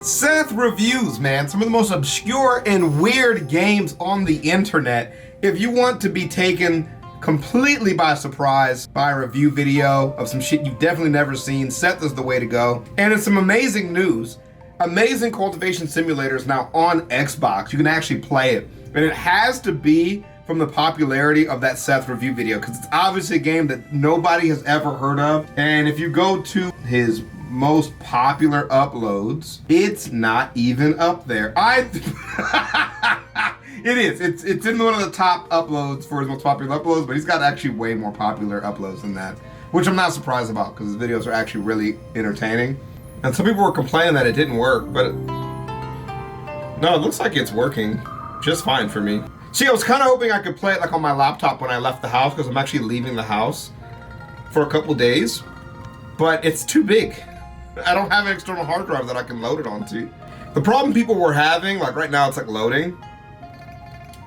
Seth reviews, man, some of the most obscure and weird games on the internet. If you want to be taken completely by surprise by a review video of some shit you've definitely never seen, Seth is the way to go. And it's some amazing news. Amazing Cultivation Simulator is now on Xbox. You can actually play it. And it has to be from the popularity of that Seth review video, because it's obviously a game that nobody has ever heard of. And if you go to his most popular uploads, it's not even up there. It is. It's in one of the top uploads for his most popular uploads, but he's got actually way more popular uploads than that, which I'm not surprised about because his videos are actually really entertaining. And some people were complaining that it didn't work, but no, it looks like it's working just fine for me. See, I was kind of hoping I could play it like on my laptop when I left the house, because I'm actually leaving the house for a couple days, but it's too big. I don't have an external hard drive that I can load it onto. The problem people were having, like right now it's like loading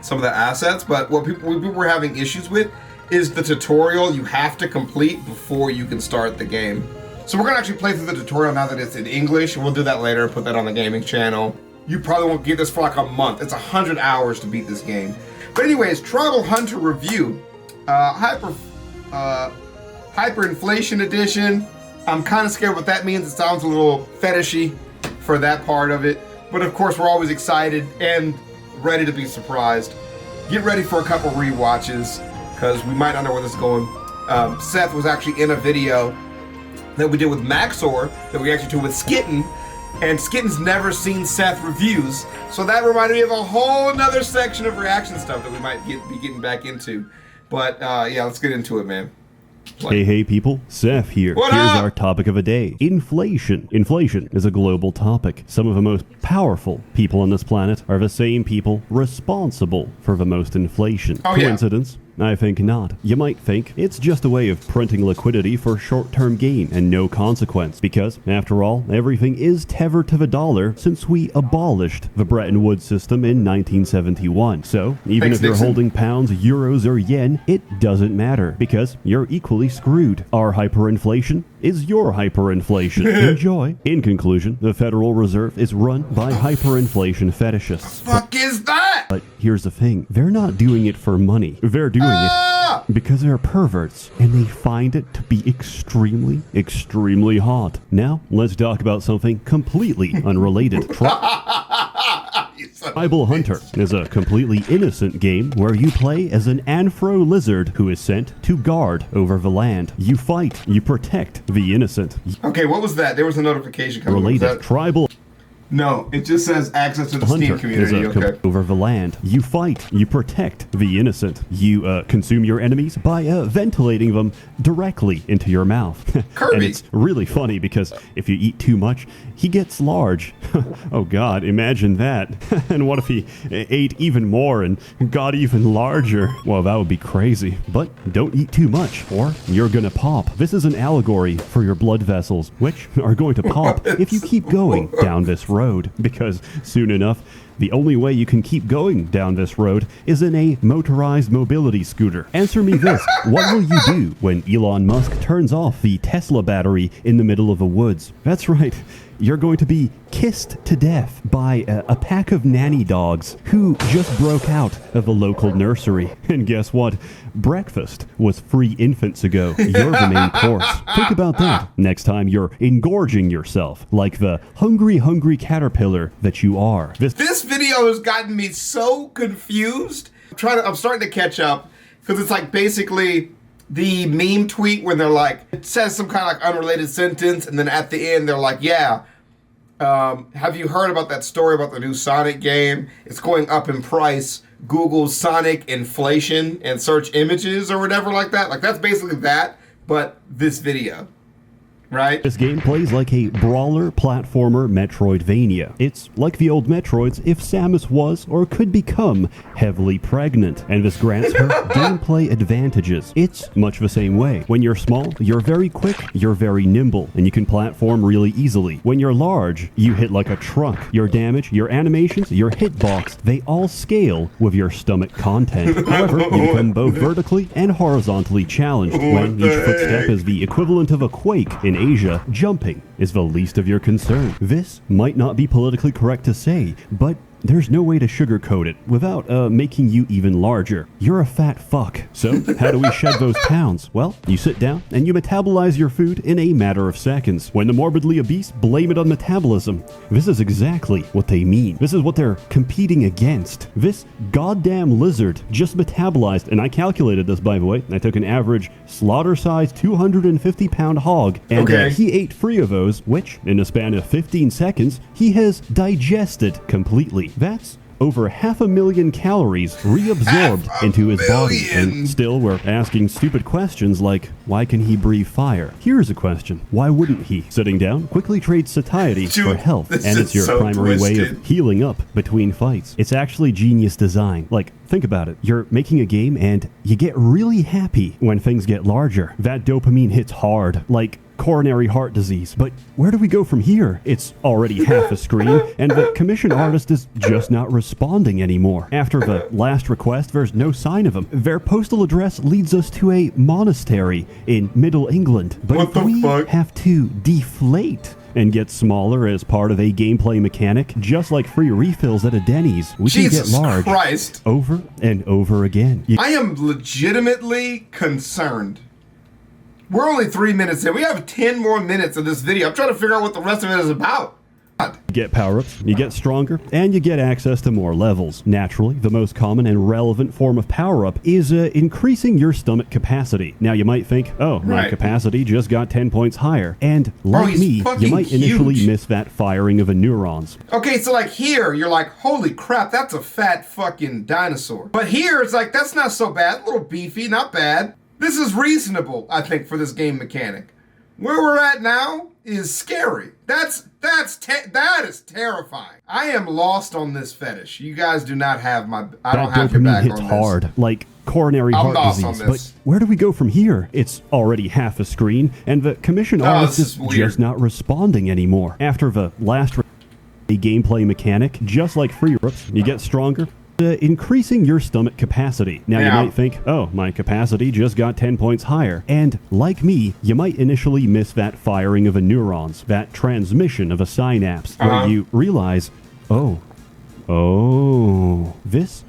some of the assets, but what people were having issues with is the tutorial you have to complete before you can start the game. So we're gonna actually play through the tutorial now that it's in English, and we'll do that later and put that on the gaming channel. You probably won't get this for like a month. It's 100 hours to beat this game. But anyways, Tribal Hunter review, Hyperinflation edition. I'm kind of scared what that means. It sounds a little fetishy for that part of it. But of course, we're always excited and ready to be surprised. Get ready for a couple rewatches, because we might not know where this is going. Seth was actually in a video that we did with Maxor, that we actually did with Skitten, and Skitten's never seen Seth reviews. So that reminded me of a whole nother section of reaction stuff that we might be getting back into. But yeah, let's get into it, man. Hey people, Seth here. Here's our topic of the day. Inflation. Inflation is a global topic. Some of the most powerful people on this planet are the same people responsible for the most inflation. Coincidence? I think not. You might think it's just a way of printing liquidity for short-term gain and no consequence, because, after all, everything is tethered to the dollar since we abolished the Bretton Woods system in 1971. So, even if you're holding pounds, euros, or yen, it doesn't matter, because you're equally screwed. Our hyperinflation is your hyperinflation. Enjoy. In conclusion, the Federal Reserve is run by hyperinflation fetishists. Fuck is that? But here's the thing. They're not doing it for money. They're doing it because they're perverts, and they find it to be extremely, extremely hot. Now, let's talk about something completely unrelated. Tribal Hunter is a completely innocent game where you play as an Anthro lizard who is sent to guard over the land. You fight, you protect the innocent. Okay, what was that? There was a notification coming. Related Tribal. No, it just says access to the Steam community. Okay. Over the land. You fight. You protect the innocent. You consume your enemies by ventilating them directly into your mouth. Kirby. And it's really funny because if you eat too much, he gets large. Oh God, imagine that. And what if he ate even more and got even larger? Well, that would be crazy. But don't eat too much or you're gonna pop. This is an allegory for your blood vessels, which are going to pop if you keep going down this road. Because soon enough, the only way you can keep going down this road is in a motorized mobility scooter. Answer me this. What will you do when Elon Musk turns off the Tesla battery in the middle of the woods? That's right. You're going to be kissed to death by a pack of nanny dogs who just broke out of a local nursery. And guess what? Breakfast was free infants ago. You're the main course. Think about that next time you're engorging yourself like the hungry, hungry caterpillar that you are. This video has gotten me so confused. I'm starting to catch up, because it's like basically the meme tweet where they're like, it says some kind of like unrelated sentence, and then at the end they're like, yeah, have you heard about that story about the new Sonic game? It's going up in price. Google Sonic inflation and search images or whatever like that. Like that's basically that, but this video. Right? This game plays like a brawler platformer Metroidvania. It's like the old Metroids if Samus was or could become heavily pregnant, and this grants her gameplay advantages. It's much the same way. When you're small, you're very quick, you're very nimble, and you can platform really easily. When you're large, you hit like a truck. Your damage, your animations, your hitbox, they all scale with your stomach content. However, you become both vertically and horizontally challenged when each footstep is the equivalent of a quake in Asia, jumping is the least of your concern. This might not be politically correct to say, but there's no way to sugarcoat it without making you even larger. You're a fat fuck. So, how do we shed those pounds? Well, you sit down and you metabolize your food in a matter of seconds. When the morbidly obese blame it on metabolism, this is exactly what they mean. This is what they're competing against. This goddamn lizard just metabolized, and I calculated this, by the way. I took an average slaughter-sized 250-pound hog, and he ate 3 of those, which, in a span of 15 seconds, he has digested completely. That's over 500,000 calories reabsorbed into his body. And still we're asking stupid questions like, why can he breathe fire? Here's a question. Why wouldn't he? Sitting down quickly trades satiety for health, and it's your primary way of healing up between fights. It's actually genius design. Like, think about it. You're making a game and you get really happy when things get larger. That dopamine hits hard, like coronary heart disease. But where do we go from here? It's already half a screen, and the commission artist is just not responding anymore. After the last request, there's no sign of him. Their postal address leads us to a monastery in Middle England. But if we have to deflate and get smaller as part of a gameplay mechanic, just like free refills at a Denny's, we can get large over and over again. I am legitimately concerned. We're only 3 minutes in. We have 10 more minutes of this video. I'm trying to figure out what the rest of it is about. You get power-ups, you get stronger, and you get access to more levels. Naturally, the most common and relevant form of power-up is increasing your stomach capacity. Now, you might think, oh, my capacity just got 10 points higher. And like me, you might initially miss that firing of the neurons. Okay, so like here, you're like, holy crap, that's a fat fucking dinosaur. But here, it's like, that's not so bad. A little beefy, not bad. This is reasonable, I think, for this game mechanic. Where we're at now is scary. That is terrifying. I am lost on this fetish. You guys do not have my. I don't have your back on this. That dopamine hits hard, like coronary heart disease. But where do we go from here? It's already half a screen, and the commission artist is just not responding anymore. After the last gameplay mechanic, just like free rips, you get stronger. Increasing your stomach capacity. Now you might think, oh, my capacity just got 10 points higher. And like me, you might initially miss that firing of the neurons, that transmission of a synapse, where you realize, oh, this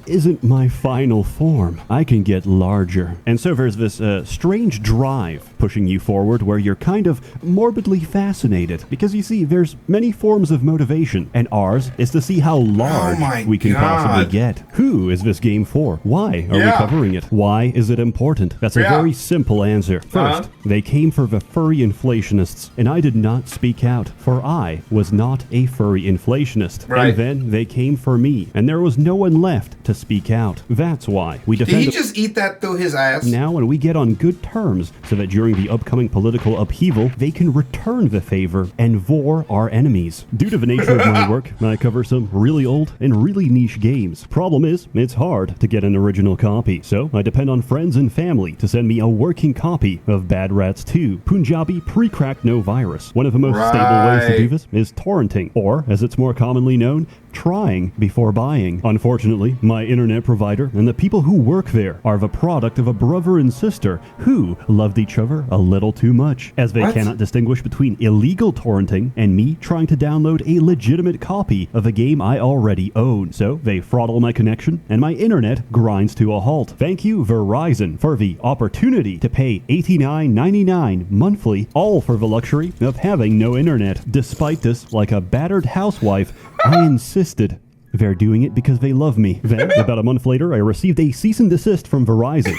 isn't my final form. I can get larger. And so there's this strange drive pushing you forward where you're kind of morbidly fascinated. Because you see, there's many forms of motivation, and ours is to see how large we can possibly get. Who is this game for? Why are we covering it? Why is it important? That's a very simple answer. First, they came for the furry inflationists, and I did not speak out, for I was not a furry inflationist. And then they came for me, and there was no one left to speak out. That's why we defend. Did he just eat that through his ass? Now, and we get on good terms so that during the upcoming political upheaval, they can return the favor and vor our enemies. Due to the nature of my work, I cover some really old and really niche games. Problem is, it's hard to get an original copy, so I depend on friends and family to send me a working copy of Bad Rats 2, Punjabi Pre-Cracked No Virus. One of the most stable ways to do this is torrenting, or, as it's more commonly known, trying before buying. Unfortunately, my internet provider and the people who work there are the product of a brother and sister who loved each other a little too much, as they cannot distinguish between illegal torrenting and me trying to download a legitimate copy of a game I already own. So they throttle my connection and my internet grinds to a halt. Thank you, Verizon, for the opportunity to pay $89.99 monthly, all for the luxury of having no internet. Despite this, like a battered housewife, I insisted. They're doing it because they love me. Then, about a month later, I received a cease and desist from Verizon.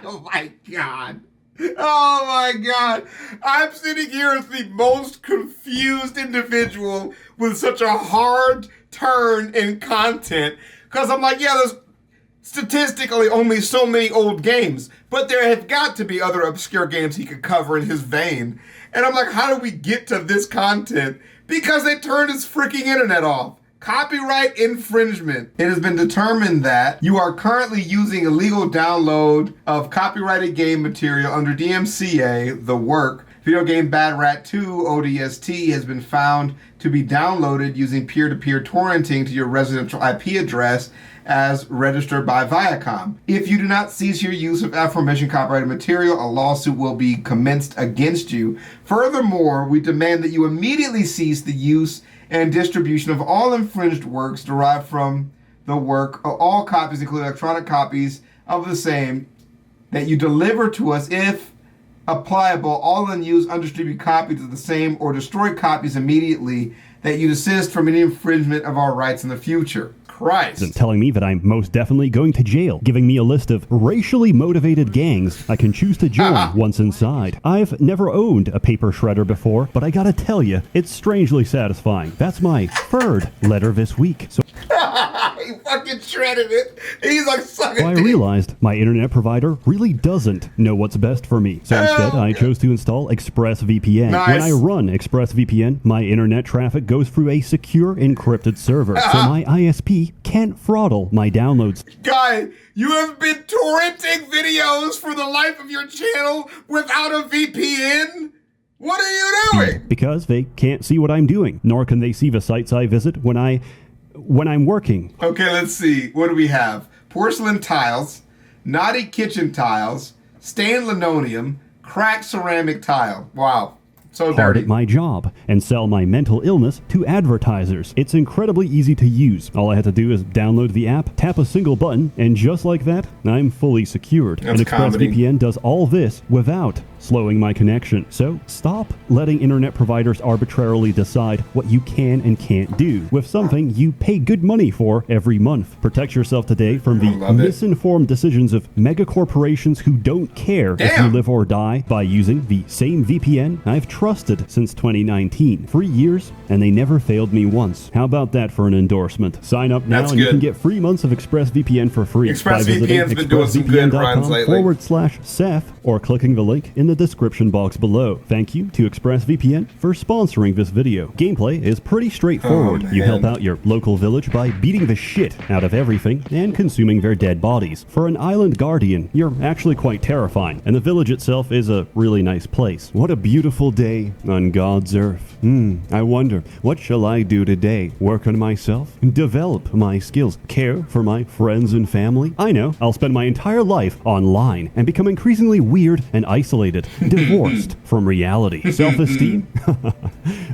Oh my God. Oh my God. I'm sitting here as the most confused individual with such a hard turn in content. Because I'm like, yeah, there's statistically only so many old games, but there have got to be other obscure games he could cover in his vein. And I'm like, how do we get to this content? Because they turned his freaking internet off. Copyright infringement. It has been determined that you are currently using illegal download of copyrighted game material under DMCA, the work, Video game Bad Rat 2 ODST has been found to be downloaded using peer-to-peer torrenting to your residential IP address as registered by Viacom. If you do not cease your use of aforementioned copyrighted material, a lawsuit will be commenced against you. Furthermore, we demand that you immediately cease the use and distribution of all infringed works derived from the work of all copies, including electronic copies of the same, that you deliver to us, if applicable, all unused, undistributed copies of the same, or destroy copies immediately, that you desist from any infringement of our rights in the future. Christ. Telling me that I'm most definitely going to jail, giving me a list of racially motivated gangs I can choose to join once inside. I've never owned a paper shredder before, but I gotta tell you, it's strangely satisfying. That's my third letter this week. So He fucking shredded it. He's like, suck it. I realized my internet provider really doesn't know what's best for me. So instead, I chose to install ExpressVPN. Nice. When I run ExpressVPN, my internet traffic goes through a secure encrypted server. So my ISP can't throttle my downloads. Guy, you have been torrenting videos for the life of your channel without a VPN? What are you doing? Because they can't see what I'm doing, nor can they see the sites I visit when I'm working. Okay, let's see. What do we have? Porcelain tiles, naughty kitchen tiles, stained linoleum, cracked ceramic tile. Wow. So Hard dirty. at my job and sell my mental illness to advertisers. It's incredibly easy to use. All I have to do is download the app, tap a single button, and just like that, I'm fully secured. That's and comedy. ExpressVPN does all this without slowing my connection. So stop letting internet providers arbitrarily decide what you can and can't do with something you pay good money for every month. Protect yourself today from the misinformed decisions of mega corporations who don't care if you live or die by using the same VPN I've trusted since 2019. 3 years, and they never failed me once. How about that for an endorsement? Sign up now and you can get 3 months of ExpressVPN for free by visiting ExpressVPN's been doing some good runs lately. expressvpn.com/Seth or clicking the link in the description box below. Thank you to ExpressVPN for sponsoring this video. Gameplay is pretty straightforward. You help out your local village by beating the shit out of everything and consuming their dead bodies. For an island guardian, you're actually quite terrifying, and the village itself is a really nice place. What a beautiful day on God's earth. I wonder, what shall I do today? Work on myself? Develop my skills? Care for my friends and family? I know, I'll spend my entire life online and become increasingly weird and isolated, divorced from reality. Self-esteem?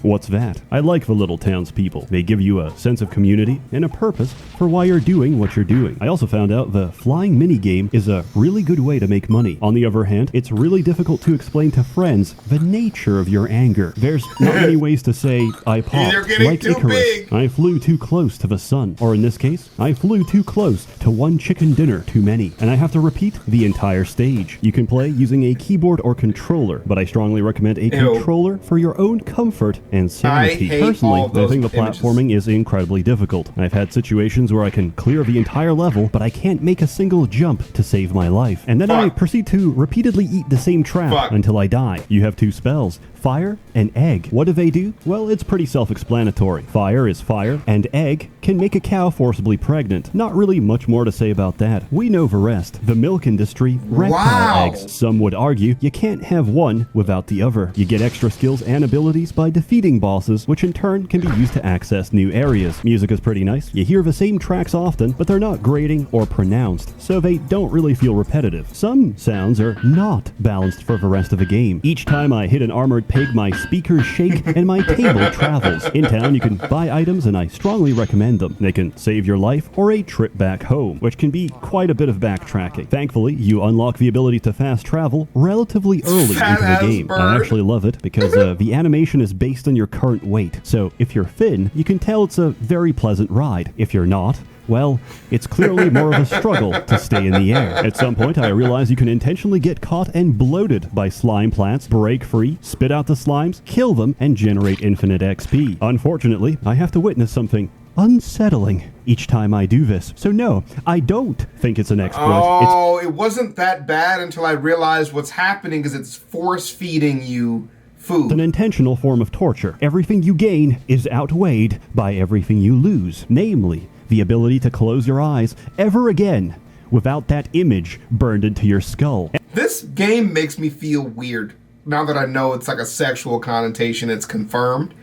What's that? I like the little townspeople. They give you a sense of community and a purpose for why you're doing what you're doing. I also found out the flying minigame is a really good way to make money. On the other hand, it's really difficult to explain to friends the nature of your anger. There's not many ways to say, I popped, like Icarus. I flew too close to the sun. Or in this case, I flew too close to one chicken dinner too many. And I have to repeat the entire stage. You can play using a keyboard or controller, but I strongly recommend a controller for your own comfort and sanity. Personally, I think the platforming is incredibly difficult. I've had situations where I can clear the entire level, but I can't make a single jump to save my life. And then I proceed to repeatedly eat the same trap until I die. You have two spells, fire and egg. What do they do? Well, it's pretty self-explanatory. Fire is fire, and egg can make a cow forcibly pregnant. Not really much more to say about that. We know the rest. The milk industry, reptile eggs. Some would argue you can't have one without the other. You get extra skills and abilities by defeating bosses, which in turn can be used to access new areas. Music is pretty nice. You hear the same tracks often, but they're not grating or pronounced, so they don't really feel repetitive. Some sounds are not balanced for the rest of the game. Each time I hit an armored pig, my speakers shake and my table travels. In town, you can buy items, and I strongly recommend them. They can save your life or a trip back home, which can be quite a bit of backtracking. Thankfully, you unlock the ability to fast travel relatively early into the game. I actually love it because the animation is based on your current weight. So if you're thin, you can tell it's a very pleasant ride. If you're not, well, it's clearly more of a struggle to stay in the air. At some point, I realized you can intentionally get caught and bloated by slime plants, break free, spit out the slimes, kill them, and generate infinite XP. Unfortunately, I have to witness something unsettling each time I do this. So no, I don't think it's an exploit. It wasn't that bad until I realized what's happening is it's force-feeding you food. It's an intentional form of torture. Everything you gain is outweighed by everything you lose, namely the ability to close your eyes ever again without that image burned into your skull. This game makes me feel weird. now that I know it's like a sexual connotation, it's confirmed.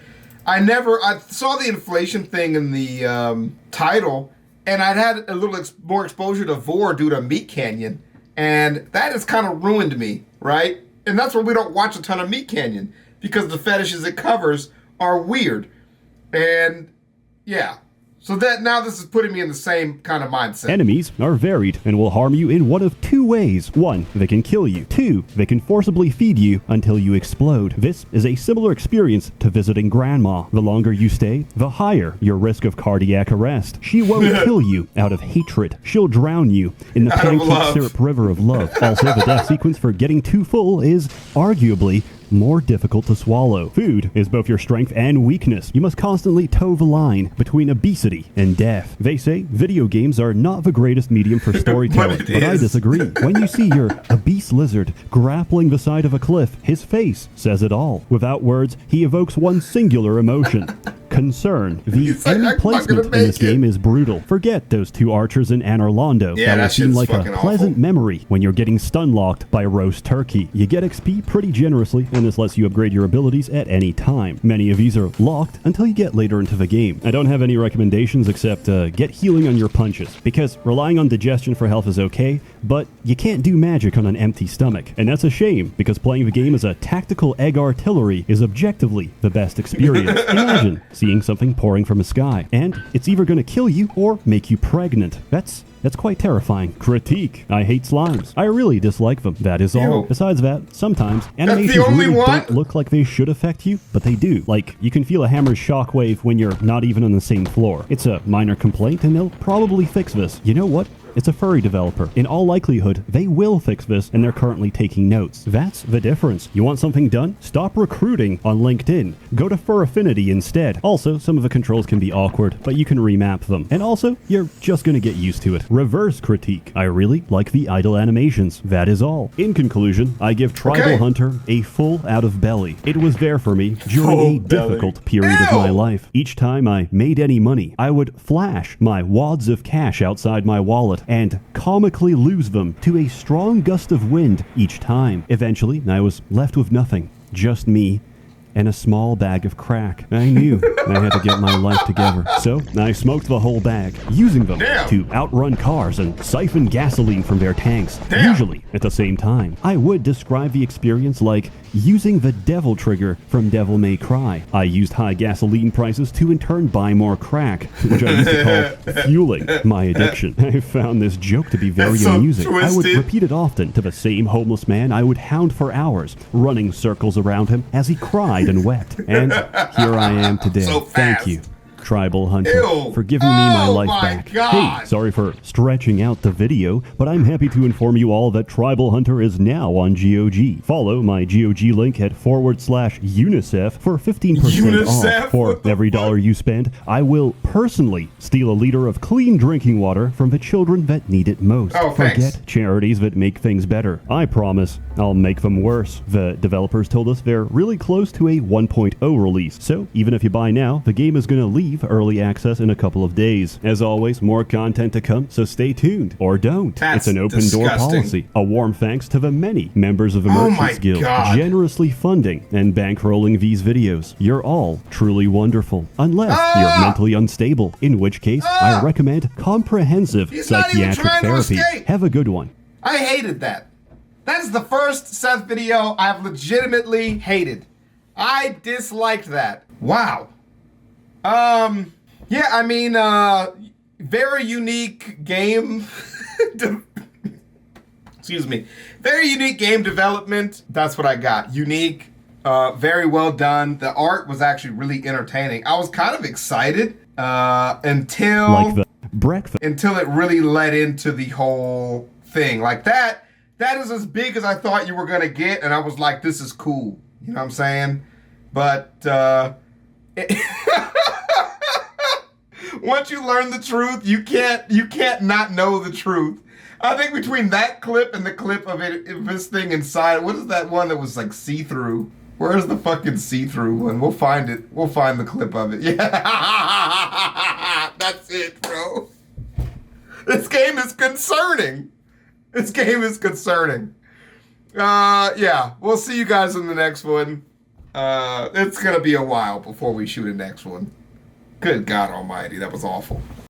I saw the inflation thing in the title, and I'd had a little more exposure to Vor due to Meat Canyon, and that has kind of ruined me, right? And that's why we don't watch a ton of Meat Canyon, because the fetishes it covers are weird. And yeah. So that now this is putting me in the same kind of mindset. Enemies are varied and will harm you in one of two ways. One, they can kill you. Two, they can forcibly feed you until you explode. This is a similar experience to visiting grandma. The longer you stay, the higher your risk of cardiac arrest. She won't kill you out of hatred. She'll drown you in the pancake syrup river of love. Also, the death sequence for getting too full is arguably more difficult to swallow. Food is both your strength and weakness. You must constantly toe the line between obesity and death. They say video games are not the greatest medium for storytelling, but I disagree. When you see your obese lizard grappling the side of a cliff, his face says it all. Without words, he evokes one singular emotion. Concern. The enemy placement in this game is brutal. Forget those two archers in Anor Londo. Yeah, that will seem like a pleasant awful memory when you're getting stun-locked by roast turkey. You get XP pretty generously, and this lets you upgrade your abilities at any time. Many of these are locked until you get later into the game. I don't have any recommendations except get healing on your punches, because relying on digestion for health is okay, but you can't do magic on an empty stomach. And that's a shame, because playing the game as a tactical egg artillery is objectively the best experience. Imagine seeing something pouring from the sky, and it's either going to kill you or make you pregnant. That's quite terrifying. Critique. I hate slimes. I really dislike them. That is all. Ew. Besides that, sometimes animations really don't look like they should affect you, but they do. Like, you can feel a hammer's shockwave when you're not even on the same floor. It's a minor complaint, and they'll probably fix this. You know what? It's a furry developer. In all likelihood, they will fix this, and they're currently taking notes. That's the difference. You want something done? Stop recruiting on LinkedIn. Go to Fur Affinity instead. Also, some of the controls can be awkward, but you can remap them. And also, you're just gonna get used to it. Reverse critique. I really like the idle animations. That is all. In conclusion, I give Tribal Hunter a full out of belly. It was there for me during a difficult period of my life. Each time I made any money, I would flash my wads of cash outside my wallet and comically lose them to a strong gust of wind each time. Eventually, I was left with nothing, just me and a small bag of crack. I knew I had to get my life together. So I smoked the whole bag, using them to outrun cars and siphon gasoline from their tanks, usually at the same time. I would describe the experience like using the devil trigger from Devil May Cry. I used high gasoline prices to in turn buy more crack, which I used to call fueling my addiction. I found this joke to be very amusing. I would repeat it often to the same homeless man I would hound for hours, running circles around him as he cried and wept. And here I am today. Thank you, Tribal Hunter, for giving me my life back. Hey, sorry for stretching out the video, but I'm happy to inform you all that Tribal Hunter is now on GOG. Follow my GOG link at /UNICEF for 15% off. For every dollar you spend, I will personally steal a liter of clean drinking water from the children that need it most. Forget charities that make things better. I promise I'll make them worse. The developers told us they're really close to a 1.0 release, so even if you buy now, the game is going to leave early access in a couple of days. As always, more content to come, so stay tuned. Or don't. It's an open door policy. A warm thanks to the many members of the Merchants Guild generously funding and bankrolling these videos. You're all truly wonderful. Unless you're mentally unstable, in which case I recommend comprehensive psychiatric therapy. Have a good one. I hated that. That is the first Seth video I've legitimately hated. I disliked that. Wow. Yeah, I mean, very unique game. Excuse me. Very unique game development. That's what I got. Unique, very well done. The art was actually really entertaining. I was kind of excited, until... Like the breakfast. Until it really led into the whole thing. Like that is as big as I thought you were gonna get, and I was like, this is cool. You know what I'm saying? But, once you learn the truth, you can't not know the truth. I think between that clip and the clip of this thing inside, what is that one that was like see-through? Where's the fucking see-through one? We'll find it. We'll find the clip of it. Yeah, that's it, bro. This game is concerning. This game is concerning. Yeah, we'll see you guys in the next one. It's gonna be a while before we shoot a next one. Good God Almighty, that was awful.